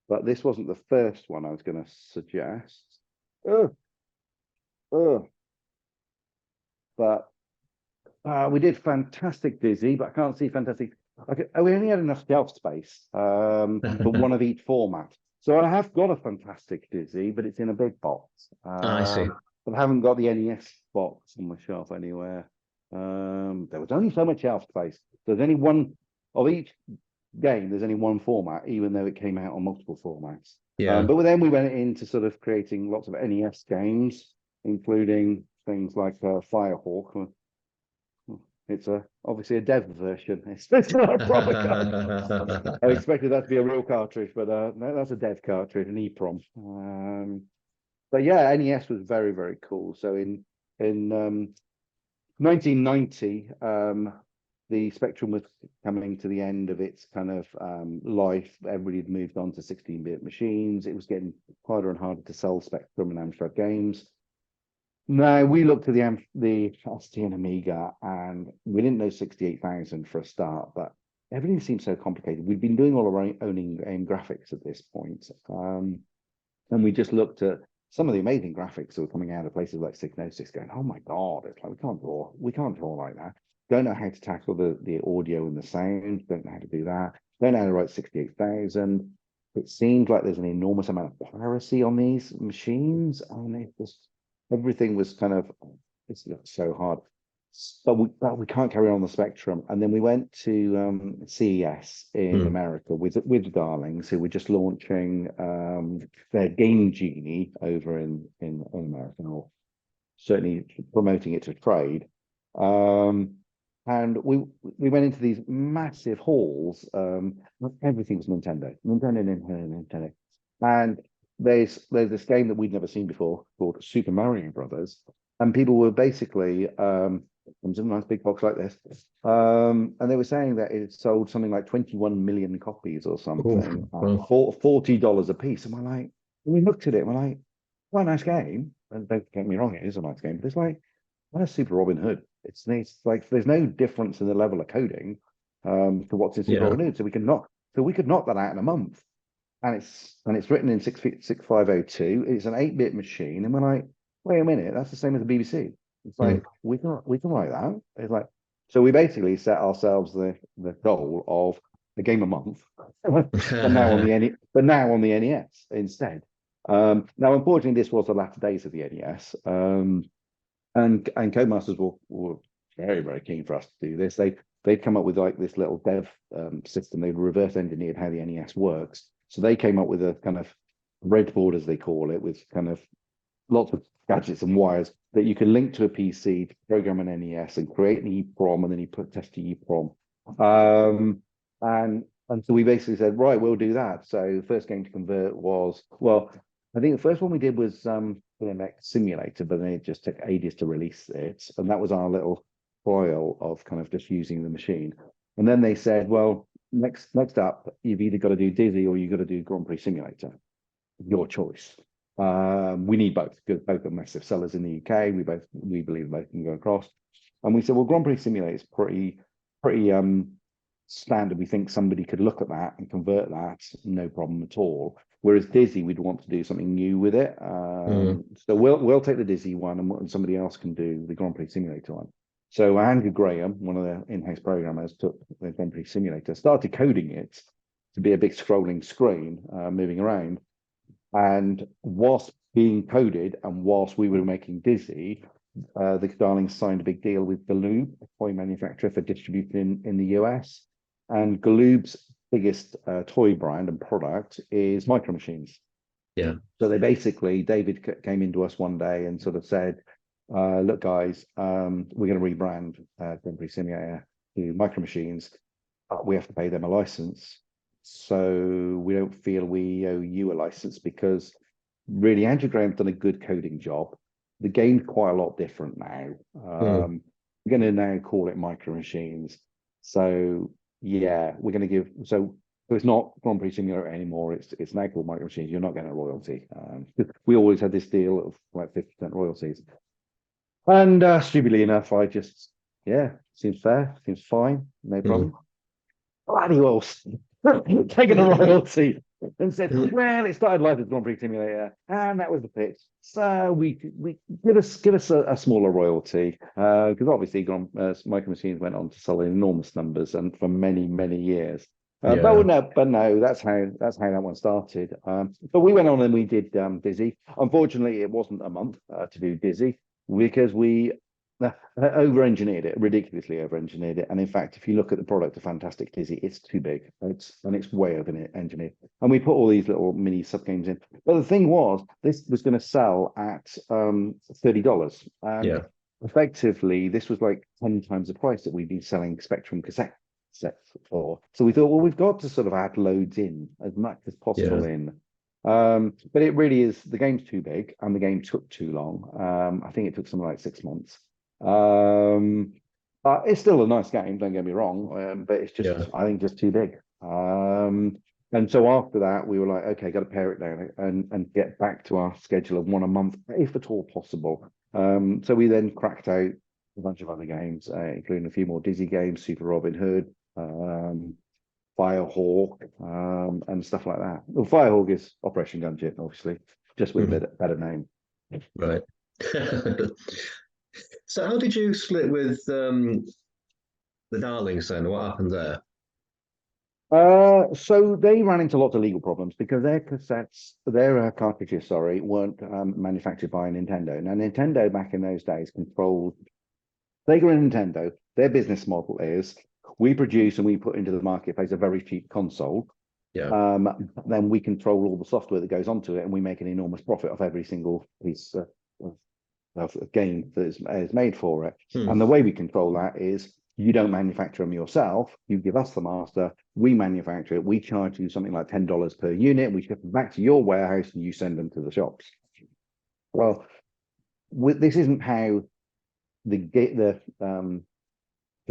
but this wasn't the first one I was going to suggest. Oh, oh. But we did Fantastic Dizzy, but I can't see Fantastic. We only had enough shelf space for one of each format. So I have got a Fantastic Dizzy, but it's in a big box. I see. But I haven't got the NES box on my shelf anywhere. There was only so much shelf space. There's only one of each game. There's only one format, even though it came out on multiple formats. Yeah. But then we went into sort of creating lots of NES games, including things like Firehawk. It's obviously a dev version. It's not a proper cartridge. I expected that to be a real cartridge, but no, that's a dev cartridge, an EEPROM. But yeah, NES was very, very cool. So in 1990, the Spectrum was coming to the end of its kind of life. Everybody had moved on to 16-bit machines. It was getting harder and harder to sell Spectrum and Amstrad games. No, we looked at the ST and Amiga, and we didn't know 68,000 for a start, but everything seemed so complicated. We'd been doing all our own AIM graphics at this point, and we just looked at some of the amazing graphics that were coming out of places like Psygnosis, going, "Oh my God, it's like we can't draw like that." Don't know how to tackle the audio and the sound. Don't know how to do that. Don't know how to write 68,000. It seemed like there's an enormous amount of piracy on these machines, and it just everything was kind of it's so hard. But we can't carry on the Spectrum. And then we went to CES in America with the Darlings, who were just launching their Game Genie over in America, or certainly promoting it to trade. And we went into these massive halls. Everything was Nintendo. And there's this game that we'd never seen before called Super Mario Brothers, and people were basically comes in a nice big box like this, and they were saying that it sold something like 21 million copies or something, for $40 a piece. And we're like, we looked at it, and we're like, quite a nice game. And don't get me wrong, it is a nice game, but it's like, what a Super Robin Hood. It's like there's no difference in the level of coding to what's in Super Robin Hood. So we could knock that out in a month. And it's written in 6502. It's an 8-bit machine, and we're like, wait a minute, that's the same as the BBC. It's like we can write that. It's like, so we basically set ourselves the goal of a game a month, but now on the NES instead. Now, unfortunately, this was the latter days of the NES, and Codemasters were very, very keen for us to do this. They'd come up with like this little dev system. They'd reverse engineered how the NES works. So they came up with a kind of breadboard, as they call it, with kind of lots of gadgets and wires that you can link to a PC to program an NES and create an EEPROM, and then you test your EEPROM. And so we basically said, right, we'll do that. So the first game to convert was, well, I think the first one we did was BMX Simulator, but then it just took ages to release it. And that was our little trial of kind of just using the machine. And then they said, well, next up, you've either got to do Dizzy or you've got to do Grand Prix Simulator. Your choice. We need both, because both are massive sellers in the UK. We believe both can go across. And we said, well, Grand Prix Simulator is pretty standard. We think somebody could look at that and convert that, no problem at all. Whereas Dizzy, we'd want to do something new with it. So we'll take the Dizzy one, and somebody else can do the Grand Prix Simulator one. So Andrew Graham, one of the in-house programmers, took the Grand Prix Simulator, started coding it to be a big scrolling screen moving around. And whilst being coded and whilst we were making Dizzy, the Darlings signed a big deal with Galoob, a toy manufacturer, for distributing in the US. And Galoob's biggest toy brand and product is Micro Machines. Yeah. So they basically, David came into us one day and sort of said, look, guys, we're going to rebrand Grand Prix Simulator to Micro Machines. We have to pay them a license. So we don't feel we owe you a license, because really Andrew Graham's done a good coding job. The game's quite a lot different now. We're going to now call it Micro Machines. So yeah, we're going to give, so So it's not Grand Prix Simulator anymore. It's now called Micro Machines. You're not getting a royalty. We always had this deal of like 50% royalties. And stupidly enough, I just, yeah, seems fair, seems fine, no problem. Bloody well, taking a royalty and said, well, it started life as Grand Prix Simulator, and that was the pitch. So we give us a smaller royalty because obviously Micro Machines went on to sell in enormous numbers and for many years. Yeah. But no, that's how that one started. But we went on and we did Dizzy. Unfortunately, it wasn't a month to do Dizzy because we over-engineered it, ridiculously over-engineered it. And in fact, if you look at the product of Fantastic Dizzy, it's too big. It's way over-engineered. And we put all these little mini sub-games in. But the thing was, this was going to sell at $30. Yeah. Effectively, this was like 10 times the price that we'd been selling Spectrum cassette sets for. So we thought, well, we've got to sort of add loads in as much as possible in. But it really is, the game's too big and the game took too long. I think it took something like 6 months. But it's still a nice game, don't get me wrong. But it's just, I think, just too big. And so after that, we were like, okay, got to pare it down and get back to our schedule of one a month, if at all possible. So we then cracked out a bunch of other games, including a few more Dizzy games, Super Robin Hood, Firehawk, and stuff like that. Well, Firehawk is Operation Gunship, obviously, just with a better name. Right. So how did you split with the Darlings then? What happened there? So they ran into lots of legal problems because their cartridges, weren't manufactured by Nintendo. Now, Nintendo back in those days controlled Sega and Nintendo. Their business model is we produce and we put into the marketplace a very cheap console. Yeah. Then we control all the software that goes onto it, and we make an enormous profit off every single piece of game that is made for it. And the way we control that is you don't manufacture them yourself. You give us the master. We manufacture it. We charge you something like $10 per unit. We ship them back to your warehouse, and you send them to the shops. Well, this isn't how the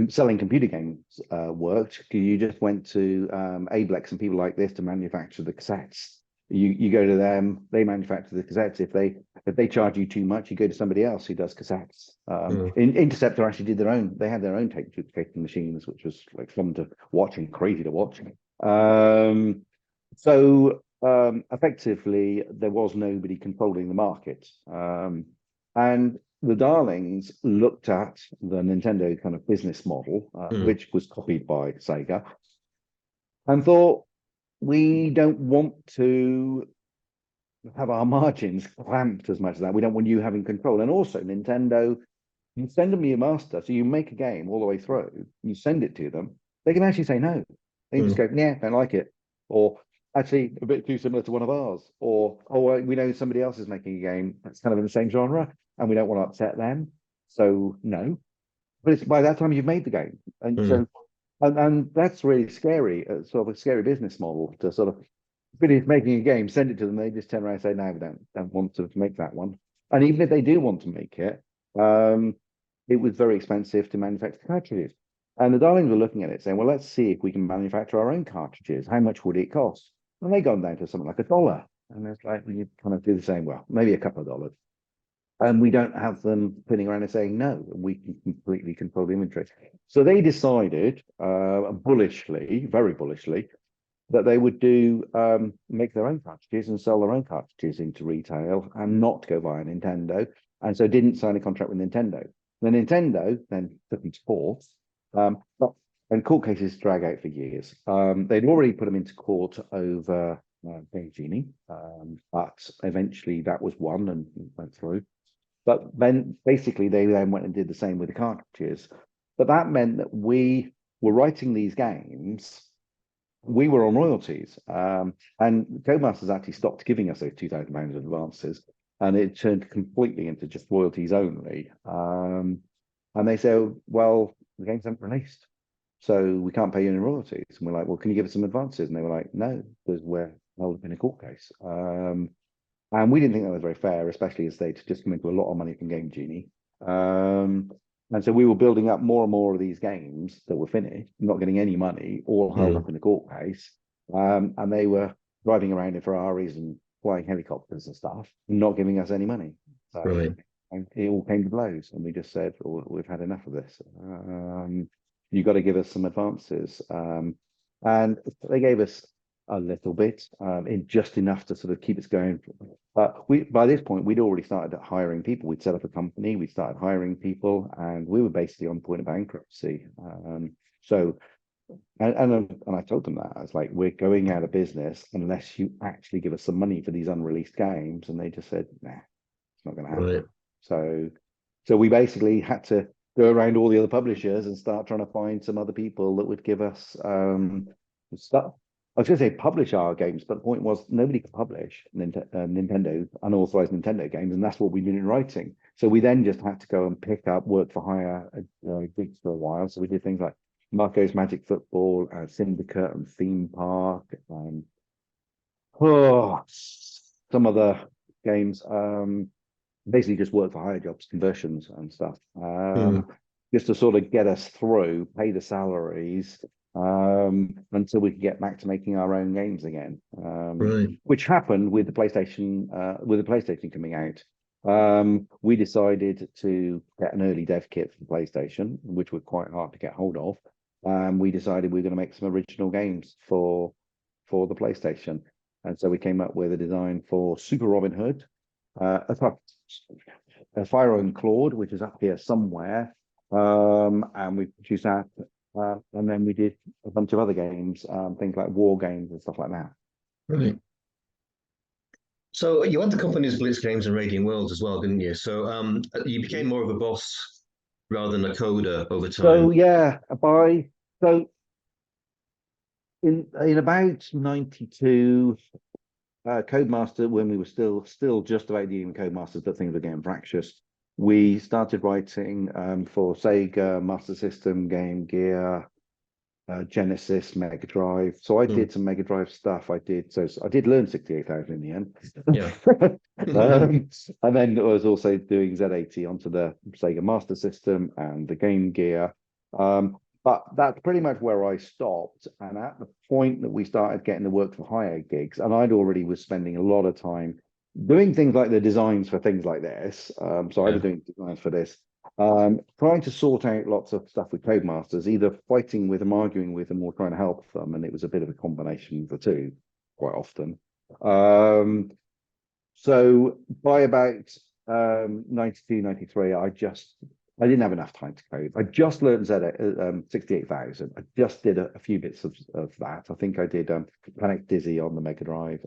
selling computer games worked. You just went to Ablex and people like this to manufacture the cassettes. You go to them, they manufacture the cassettes. If they charge you too much, you go to somebody else who does cassettes. Interceptor actually did they had their own tape machines, which was like fun to watch and crazy to watch. So effectively, there was nobody controlling the market. And the Darlings looked at the Nintendo kind of business model, which was copied by Sega, and thought, we don't want to have our margins clamped as much as that. We don't want you having control. And also, Nintendo, you send them your master, so you make a game all the way through, you send it to them, they can actually say no. They can just go, yeah, don't like it. Or actually a bit too similar to one of ours. Or, oh, we know somebody else is making a game that's kind of in the same genre, and we don't want to upset them. So no. But it's by that time you've made the game. And so and that's really scary, sort of a scary business model to sort of finish making a game, send it to them, they just turn around and say, no, we don't want to make that one. And even if they do want to make it, it was very expensive to manufacture cartridges. And the Darlings were looking at it saying, well, let's see if we can manufacture our own cartridges. How much would it cost? And they gone down to something like $1. And it's like, well, you kind of do the same, well, maybe a couple of dollars. And we don't have them pinning around and saying no, and we can completely control the inventory. So they decided, bullishly, very bullishly, that they would make their own cartridges and sell their own cartridges into retail and not go via Nintendo. And so didn't sign a contract with Nintendo. The Nintendo then took them to court, and court cases drag out for years. They'd already put them into court over Game Genie, but eventually that was won and went through. But then basically they then went and did the same with the cartridges. But that meant that we were writing these games, we were on royalties. And Codemasters actually stopped giving us those £2,000 advances, and it turned completely into just royalties only. And they said, well, the games haven't released, so we can't pay you any royalties. And we're like, well, can you give us some advances? And they were like, no, because we're held up in a court case. And we didn't think that was very fair, especially as they'd just come into a lot of money from Game Genie. And so we were building up more and more of these games that were finished, not getting any money, all held up in a court case. and they were driving around in Ferraris and flying helicopters and stuff, not giving us any money. So Right. and it all came to blows, and we just said, oh, "We've had enough of this. You've got to give us some advances." And they gave us a little bit, in just enough to sort of keep us going. By this point, we'd already started hiring people. We'd set up a company, we started hiring people, and we were basically on the point of bankruptcy. So, and I told them that I was like, "We're going out of business unless you actually give us some money for these unreleased games." And they just said, "Nah, it's not going to happen." Right. So we basically had to go around all the other publishers and start trying to find some other people that would give us stuff. I was going to say publish our games, but the point was nobody could publish Nintendo unauthorized Nintendo games, and that's what we've been writing. So we then just had to go and pick up work for hire gigs for a while. So we did things like Marco's Magic Football, Syndicate, and Theme Park, and some other games. Basically just work for hire jobs, conversions and stuff, just to sort of get us through, pay the salaries, until we could get back to making our own games again. Right. Which happened with the PlayStation coming out. We decided to get an early dev kit for the PlayStation, which were quite hard to get hold of. We decided we were going to make some original games for the PlayStation, and so we came up with a design for Super Robin Hood, a Fire and Claude, which is up here somewhere, and we produced that, and then we did a bunch of other games, things like war games and stuff like that. Right. So you had the companies Blitz Games and Radiant Worlds as well, didn't you? So you became more of a boss rather than a coder over time. So yeah, so in about 92, Codemaster, when we were still just about doing Codemasters, but things were getting fractious, we started writing for Sega, Master System, Game Gear, Genesis, Mega Drive. So I did some Mega Drive stuff. I did learn 68,000 in the end. Yeah. And then I was also doing Z80 onto the Sega Master System and the Game Gear. But that's pretty much where I stopped. And at the point that we started getting the work for hire gigs, and I'd already was spending a lot of time doing things like the designs for things like this. So I was doing designs for this, trying to sort out lots of stuff with Codemasters, either fighting with them, arguing with them, or trying to help them. And it was a bit of a combination of the two quite often. So by about 92, 93, I didn't have enough time to code. I just learned 68,000. I just did a few bits of that. I think I did Panic Dizzy on the Mega Drive,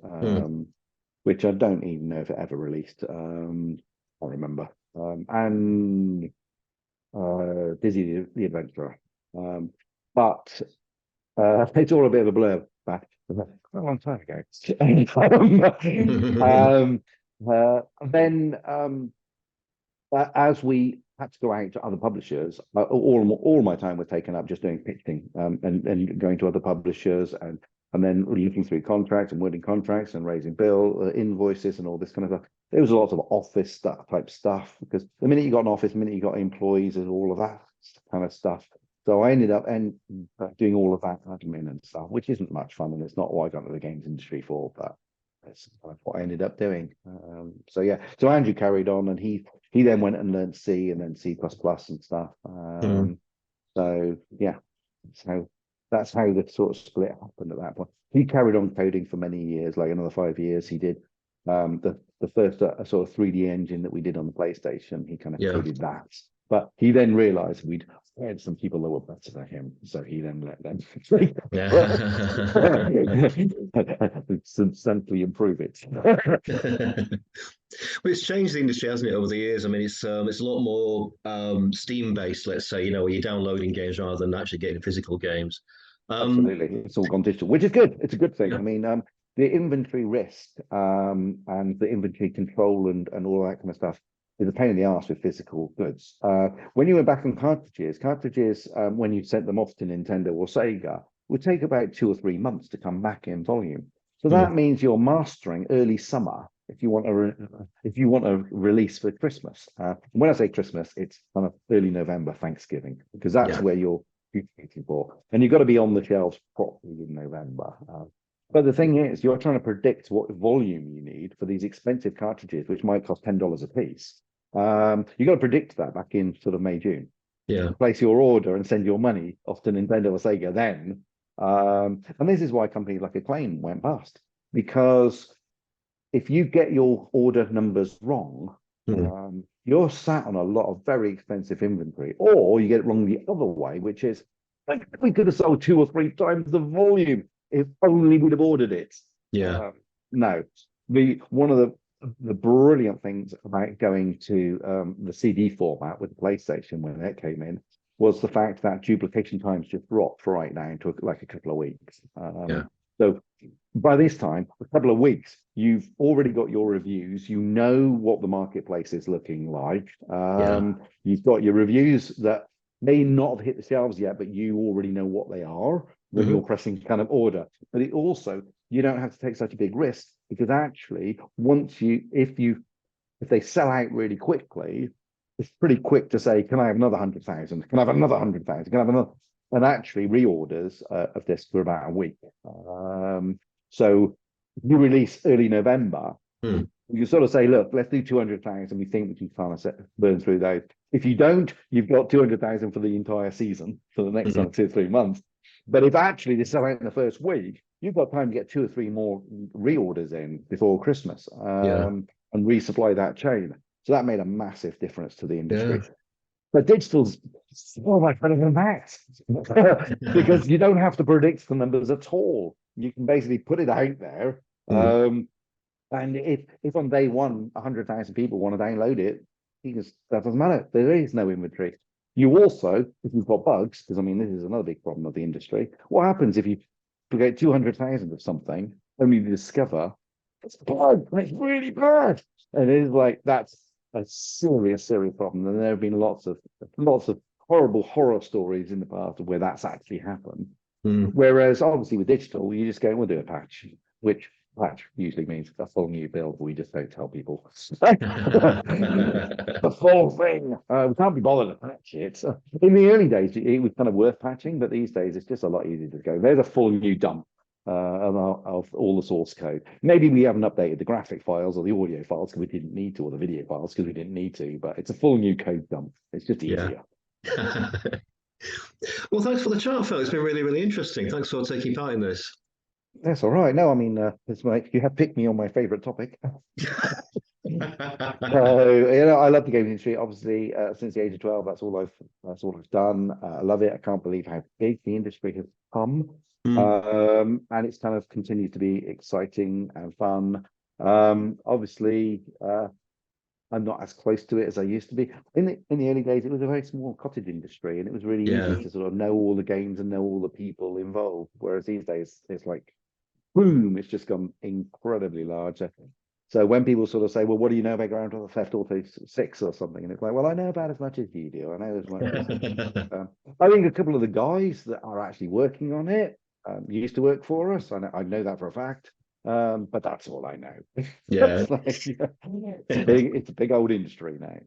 which I don't even know if it ever released. I can't remember. And Dizzy the Adventurer. But it's all a bit of a blur back quite a long time ago. Then as we had to go out to other publishers, all my time was taken up just doing pitching, and going to other publishers, and then looking through contracts and wording contracts and raising invoices and all this kind of stuff. There was a lot of office type stuff, because the minute you got an office, the minute you got employees and all of that kind of stuff. So I ended up doing all of that admin and stuff, which isn't much fun, and it's not what I got into the games industry for, but that's what I ended up doing. So yeah, so Andrew carried on, and he then went and learned C and then C++ and stuff. So yeah, so that's how the sort of split happened at that point. He carried on coding for many years, like another 5 years. He did the first sort of 3D engine that we did on the PlayStation. He kind of coded that, but he then realized we'd had some people that were better than him, so he then let them substantially improve it. Well, it's changed the industry, hasn't it, over the years? I mean, it's a lot more Steam based, let's say, where you're downloading games rather than actually getting physical games. Absolutely, it's all gone digital, which is good. It's a good thing. Yeah. I mean, the inventory risk and the inventory control and all that kind of stuff is a pain in the arse with physical goods. When you were back on cartridges, when you sent them off to Nintendo or Sega, would take about 2 or 3 months to come back in volume. So that means you're mastering early summer if you want a release for Christmas. When I say Christmas, it's kind of early November, Thanksgiving, because that's where you're shooting for, and you've got to be on the shelves properly in November. But the thing is, you're trying to predict what volume you need for these expensive cartridges, which might cost $10 a piece. You got to predict that back in sort of May, June. Yeah. Place your order and send your money off to Nintendo or Sega then. And this is why companies like Acclaim went bust. Because if you get your order numbers wrong, you're sat on a lot of very expensive inventory, or you get it wrong the other way, which is like we could have sold 2 or 3 times the volume if only we'd have ordered it. Yeah. No, one of the brilliant things about going to the CD format with the PlayStation when it came in was the fact that duplication times just dropped right now to like a couple of weeks. Yeah. So by this time, a couple of weeks, you've already got your reviews. You know what the marketplace is looking like. You've got your reviews that may not have hit the shelves yet, but you already know what they are when you're pressing kind of order. But it also, you don't have to take such a big risk because actually, if they sell out really quickly, it's pretty quick to say, can I have another 100,000? Can I have another 100,000? Can I have another? And actually, reorders of this for about a week. So if you release early November, you sort of say, look, let's do 200,000. We think we can kind of burn through those. If you don't, you've got 200,000 for the entire season for the next 2 or 3 months. But if actually they sell out in the first week, you've got time to get 2 or 3 more reorders in before Christmas and resupply that chain. So that made a massive difference to the industry. Yeah. But digital's so much better than that because you don't have to predict the numbers at all. You can basically put it out there. And if on day one, 100,000 people want to download it, that doesn't matter. There is no inventory. You also, if you've got bugs, because I mean, this is another big problem of the industry. What happens if you get 200,000 of something, only to discover it's bad, and it's really bad? And it is like, that's a serious problem. And there have been lots of horrible horror stories in the past where that's actually happened. Whereas obviously with digital, you just go, we'll do a patch, which patch usually means a full new build. We just don't tell people the full thing. We can't be bothered to patch it. In the early days, it was kind of worth patching, but these days it's just a lot easier to go. There's a full new dump of all the source code. Maybe we haven't updated the graphic files or the audio files because we didn't need to, or the video files because we didn't need to, but it's a full new code dump. It's just easier. Well, thanks for the chat, Phil. It's been really, really interesting. Thanks for taking part in this. That's all right. No, I mean, you have picked me on my favorite topic. I love the gaming industry. Obviously, since the age of 12, that's all I've done. I love it. I can't believe how big the industry has come. And it's kind of continued to be exciting and fun. Obviously, I'm not as close to it as I used to be. In the early days, it was a very small cottage industry, and it was really easy to sort of know all the games and know all the people involved. Whereas these days, it's like, boom, it's just gone incredibly large. So when people sort of say, well, what do you know about Grand Theft Auto 6 or something? And it's like, well, I know about as much as you do. I know as much as I think a couple of the guys that are actually working on it used to work for us. I know that for a fact. But that's all I know. Yeah. It's a big old industry now.